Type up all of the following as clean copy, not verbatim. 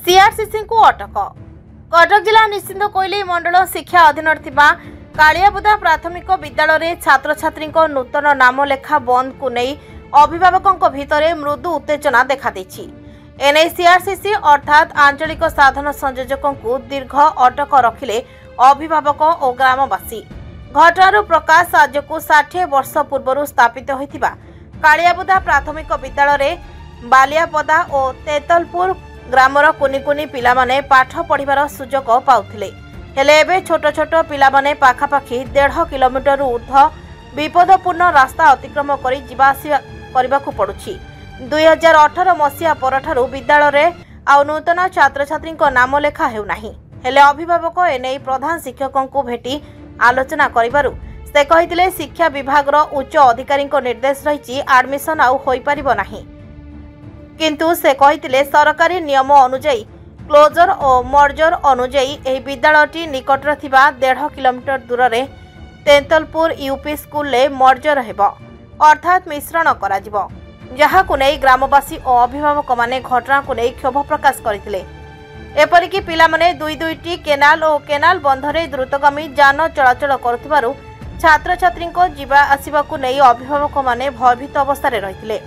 CRCC को अटक। कटक जिला निश्चिंत कोइली मंडल शिक्षा अधीन कालियाबुदा प्राथमिक विद्यालय छात्र छात्री नूतन नाम लेखा बंद को नहीं अभिभावकों भितर मृदु उत्तेजना देखा एने सीआरसीसी अर्थात आंचलिक साधन संयोजकों को दीर्घ अटक रखिले अभिभावक और ग्रामवासी। घटनार प्रकाश आज को 60 वर्ष पूर्व स्थापित होता कालियाबुदा प्राथमिक विद्यालय बालियापदा और तेतलपुर ग्रामर कुनि कुनि पिला माने पाठ पढ़िबार सुजोग पाउथिले हेले एबे छोट छोट पिला माने पाखापाखि 1.5 किलोमीटर ऊर्ध्व विपदपूर्ण रास्ता अतिक्रम करी जिबा आसिबा करबाकू पड़ुछि। 2018 मसीहा परठारु विद्यालय आ नूतन छात्र छात्री नाम लेखा हेउ नाही हेले अभिभावक एने प्रधान शिक्षकों को भेटी आलोचना करिबारु से कहिथिले शिक्षा विभाग उच्च अधिकारी निर्देश रही एडमिशन आउ होई परिबो नाही किंतु से कहिथिले सरकारी नियम अनुଯାयी क्लोजर और मर्जर अनुଯାयी एही विद्यालयटी निकटरे थिबा 1.5 किलोमीटर दूर रे तेंतलपुर यूपी स्कूल ले मर्जर हेबो अर्थात मिश्रण करा जिवो जहाकु नै ग्रामवासी और अभिभावक माने घटना को नै क्षोभ प्रकाश करथिले। एपरिकी पिला माने दुईटी केनाल और केनाल बंधरे द्रुतगामी यान चलाचल करुथिबारु छात्र छात्री जीवा आसिबाकू नै अभिभावक माने भयभीत अवस्था रहिथिले।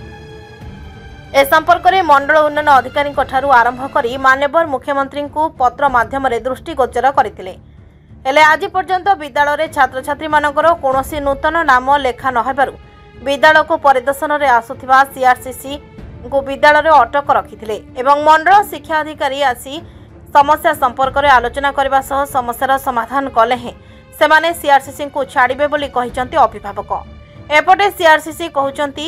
ए संपर्क में मंडल उन्नयन अधिकारी आरंभ कर मान्यवर मुख्यमंत्री को पत्र माध्यम दृष्टिगोचर करते हेले आज पर्यंत विद्यालय छात्र छात्री मानकर कौनसी नूतन नाम लेखा नहेबारु विद्यालय को परिदर्शन में आसुथिबा सीआरसीसी को विद्यालय अटक रखिथिले एवं मंडल शिक्षा अधिकारी आसी समस्या संपर्क में आलोचना करने सह समस्यार समाधान कले हें सेमाने सीआरसीसी को छाड़िबे बोली कहिसंती अभिभावक। एपटे सीआरसीसी कहउचंती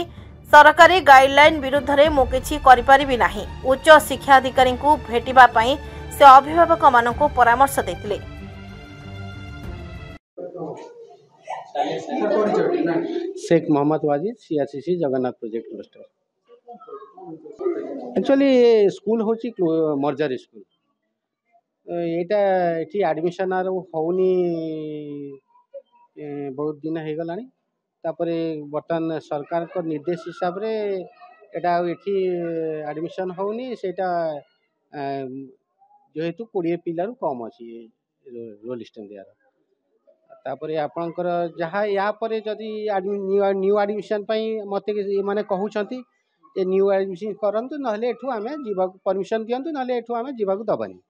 सरकारी गाइडलाइन विरुद्ध रे मु किछि करि परिबि नाही उच्च शिक्षा अधिकारी को भेटिबा पई से अभिभावक माननको परामर्श देथिले। Sheikh Mohammad Wajid CRCC Jagannath project master. Actually school होची मर्जर स्कूल एटा एठी एडमिशन आर होनी बहुत दिन हे गलानी तापरे बर्तमान सरकार को निर्देश हिसाब रे एटा एठी एडमिशन होनी सेटा जेहेतु 20 पिलारू कम अछि रोल स्टैंड यार तापरे आपनकर जहा या परे जदी न्यू एडमिशन पई मते माने कहउछंती जे न्यू एडमिशन करंतु नहले एठू आमे जीवा परमिशन दियंतु नहले एठू आमे जीवाकू दबानी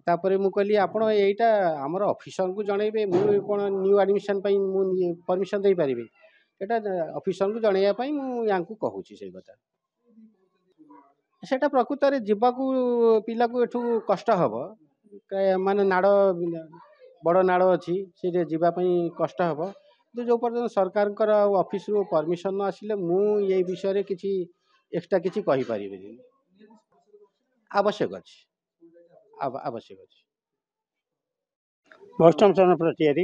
तापरे मु कहली आपण एटा हमर ऑफिसर को जणैबे मु कोन न्यू एडमिशन पई मु परमिशन दे परिबे एटा ऑफिसर को जणैया पई मु यांकू कहूची से कथा सेटा प्रकृत रे जीवाकू पिला को एठू कष्ट हबो माने नाड़ बड़ नाड़ अछि से जीवा पई कष्ट हबो जो पर्यंत सरकार कर ऑफिस रो परमिशन न आसिले मु ये विषय रे किछि एक्स्ट्रा किछि कहि परिबे आवश्यक अछि आवश्यक अछि। बॉस्टन सन प्रतियारी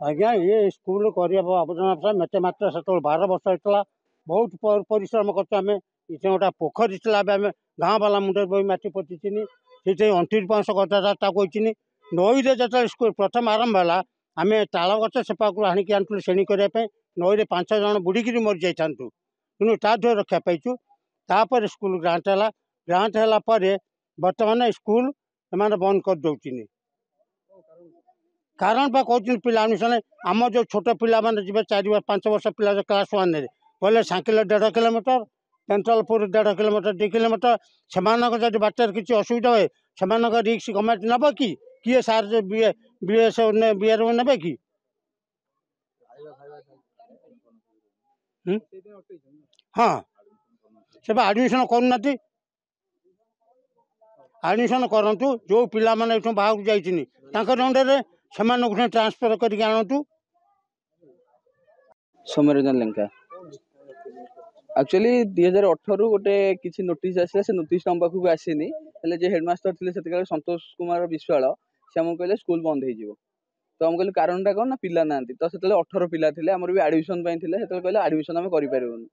आज्ञा ये स्कूल करिया आवेदन मते मात्र सत 12 वर्ष होता बहुत परिश्रम करते आम इतने गोटा पोखरी थी आम गाँ वाला मुंडे बही माटी पचिनी से 29 गजा कहनी नई रे जो स्कूल प्रथम आरंभ है आम ताल गच सेपाक हाणिकी आनु श्रेणी करने नई रे 5 जन बुड़ीकी मरी जाता कि तादर रक्षा पाइचु तापर स्कूल ग्रांट है ग्रांट है बर्तमान स्कूल से बंद कर दौरान कारण बा कहते पिला एडमिशन आम जो छोट पिला जी 4-5 वर्ष पिला क्लास 1 गले सांकिल 1.5 किलोमीटर तेंतलपुर 1.5 किलोमीटर 2 किलोमीटर से बाटर किसी असुविधा हुए से रिक्स गवर्नमेंट नब कि किए सार बीएस बीआर ने कि हाँ से एडमिशन करना एडमिशन करूँ जो पिला माने बाहर जाइए अंडर से ट्रांसफर करके आणतु। सोम्यरंजन लेंका एक्चुअली 2018 गोटे किसी नोटिस आसला से नोटिस हम पाखु आसीनी हेले जे हेडमास्टर थिले सेतकाले संतोष कुमार विश्वाल से हमको कहले स्कूल बंद हो जिवो तो हम कहले कारणटा कोन ना पिला नांती तो सेतले 18 पिला थिले हमर भी एडमिशन पई थिले सेतले कहले एडमिशन हम करि परिबोनी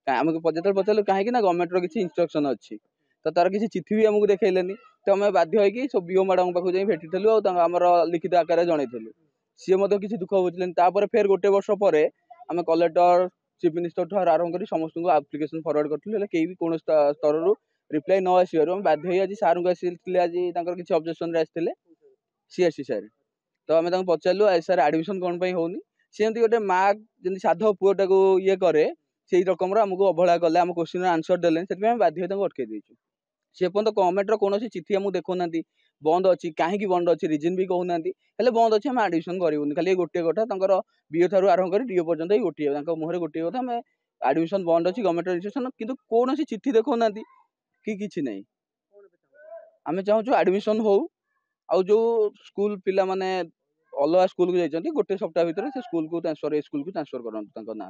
हमको पचल काहे कि ना गवर्नमेंट रो किसी इंस्ट्रक्शन अछि तो तार किसी चिट्ठी भी हमको देखैलेनी तो हमें बाध्य होई सब बीओ मैडम पाखु जाई भेटिथलु और हमर लिखित आकार जणैथलु सी किसी दुख बुझलेन तापर फेर गोटे वर्ष पर आम कलेक्टर चिफ मिनिस्टर ठू आरंभ कर समस्त आप्लिकेसन फरवर्ड करूँ कहीं कौन स्तर रिप्लाई न आसो बाध्य हो आज सार को आसी आज किसी ऑब्जेक्शन आसते सीएससी सार तो आम पचारू सार एडमिशन कौन होनी सी गोटे माँ जमी साधव पुआटा को ये कै से रकम आमको अवहेला कले आम क्वेश्चन आंसर देले बाध्य अटकई देचु सी पर्यटन गवर्नमेंट कौन चिठी आमको देखुना बंद अच्छी कहीं बंद अच्छी रिजन भी कहूना बंद अच्छी आम एडमिशन करूनी खाली गोटे कथा बीओ ठार आरंभ कर डीओ पर्यटन गोटे मुहर गोटे कथा आम एडमिशन बंद अच्छी गवर्नमेंट इन्स्टिट्यूशन किंतु कौन चिठी देखुना कि किसी ना आम चाहूँ एडमिशन हो आउ जो स्कूल पिला माने अलग स्कूल को जाइए गोटे सप्ताह भितर से स्कूल को ट्रांसफर करूँ ना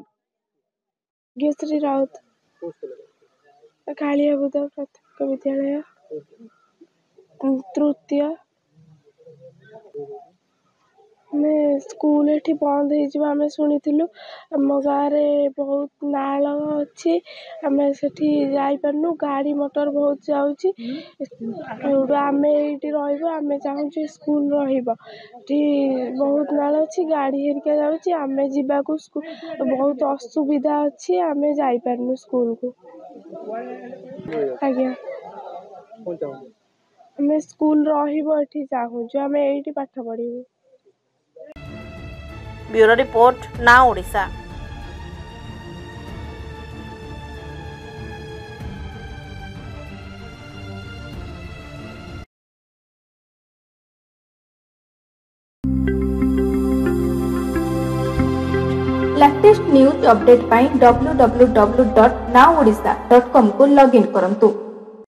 भाग्यश्री राउत कालियाबुदा प्राथमिक विद्यालय तृतीय हमें स्कूल एठी बंद हो शुणिलु आम गाँव बहुत नाल अच्छी आम से जापरनु गाड़ी मोटर बहुत जाऊँगी आम ये आम चाहूँ स्कूल बहुत नाल अच्छी गाड़ी हेरिका जाऊँगी आम जावाक बहुत असुविधा अच्छी आम जापरनु स्कूल को आज्ञा आम स्कूल रही चाहूँ आम ये पाठ पढ़ू। Bureau report now Odisha. Latest news update पाई www.nowodisha.com को लॉगिन करंतु।